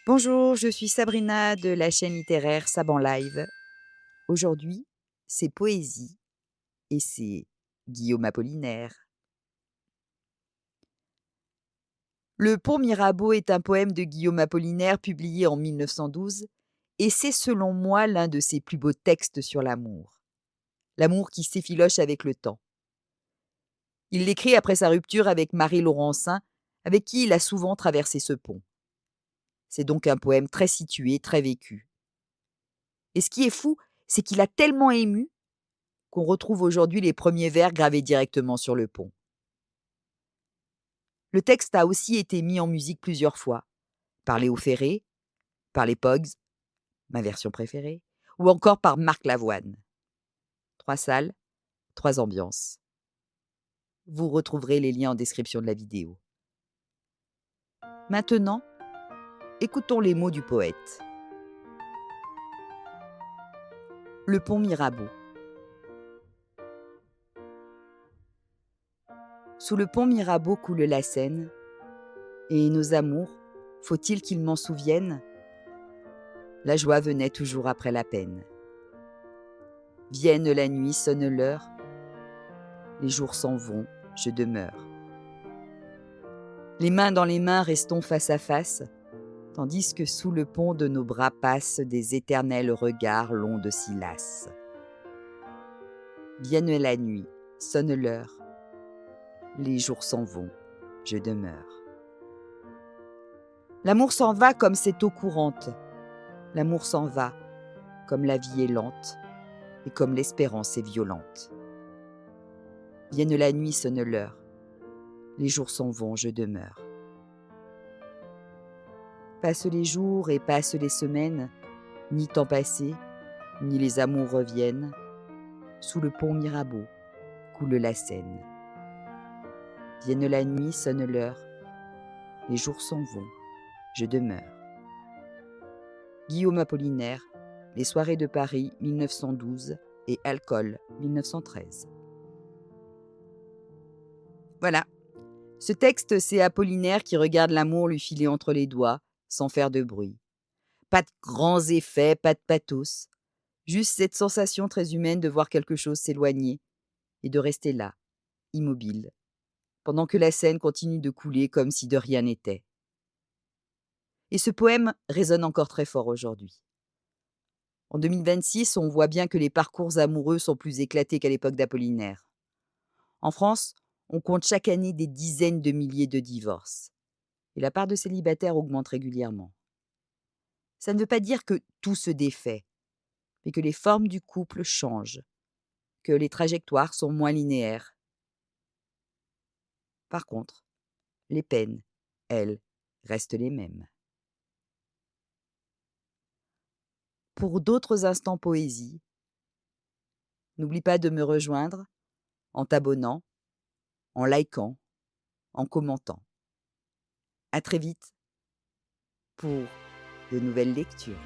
Bonjour, je suis Sabrina de la chaîne littéraire Saban Live. Aujourd'hui, c'est poésie et c'est Guillaume Apollinaire. Le Pont Mirabeau est un poème de Guillaume Apollinaire publié en 1912 et c'est selon moi l'un de ses plus beaux textes sur l'amour. L'amour qui s'effiloche avec le temps. Il l'écrit après sa rupture avec Marie Laurencin, avec qui il a souvent traversé ce pont. C'est donc un poème très situé, très vécu. Et ce qui est fou, c'est qu'il a tellement ému qu'on retrouve aujourd'hui les premiers vers gravés directement sur le pont. Le texte a aussi été mis en musique plusieurs fois, par Léo Ferré, par les Pogs, ma version préférée, ou encore par Marc Lavoine. 3 salles, 3 ambiances. Vous retrouverez les liens en description de la vidéo. Maintenant, écoutons les mots du poète. Le pont Mirabeau. Sous le pont Mirabeau coule la Seine, et nos amours, faut-il qu'ils m'en souviennent? La joie venait toujours après la peine. Vienne la nuit, sonne l'heure, les jours s'en vont, je demeure. Les mains dans les mains, restons face à face, tandis que sous le pont de nos bras passent des éternels regards longs de Silas. Vienne la nuit, sonne l'heure, les jours s'en vont, je demeure. L'amour s'en va comme cette eau courante, l'amour s'en va comme la vie est lente et comme l'espérance est violente. Vienne la nuit, sonne l'heure, les jours s'en vont, je demeure. Passent les jours et passent les semaines, ni temps passé, ni les amours reviennent. Sous le pont Mirabeau coule la Seine. Vienne la nuit, sonne l'heure, les jours s'en vont, je demeure. Guillaume Apollinaire, Les soirées de Paris 1912 et Alcool 1913. Voilà. Ce texte, c'est Apollinaire qui regarde l'amour lui filer entre les doigts, sans faire de bruit. Pas de grands effets, pas de pathos. Juste cette sensation très humaine de voir quelque chose s'éloigner et de rester là, immobile, pendant que la Seine continue de couler comme si de rien n'était. Et ce poème résonne encore très fort aujourd'hui. En 2026, on voit bien que les parcours amoureux sont plus éclatés qu'à l'époque d'Apollinaire. En France, on compte chaque année des dizaines de milliers de divorces. Et la part de célibataires augmente régulièrement. Ça ne veut pas dire que tout se défait, mais que les formes du couple changent, que les trajectoires sont moins linéaires. Par contre, les peines, elles, restent les mêmes. Pour d'autres instants poésie, n'oublie pas de me rejoindre en t'abonnant, en likant, en commentant. À très vite pour de nouvelles lectures.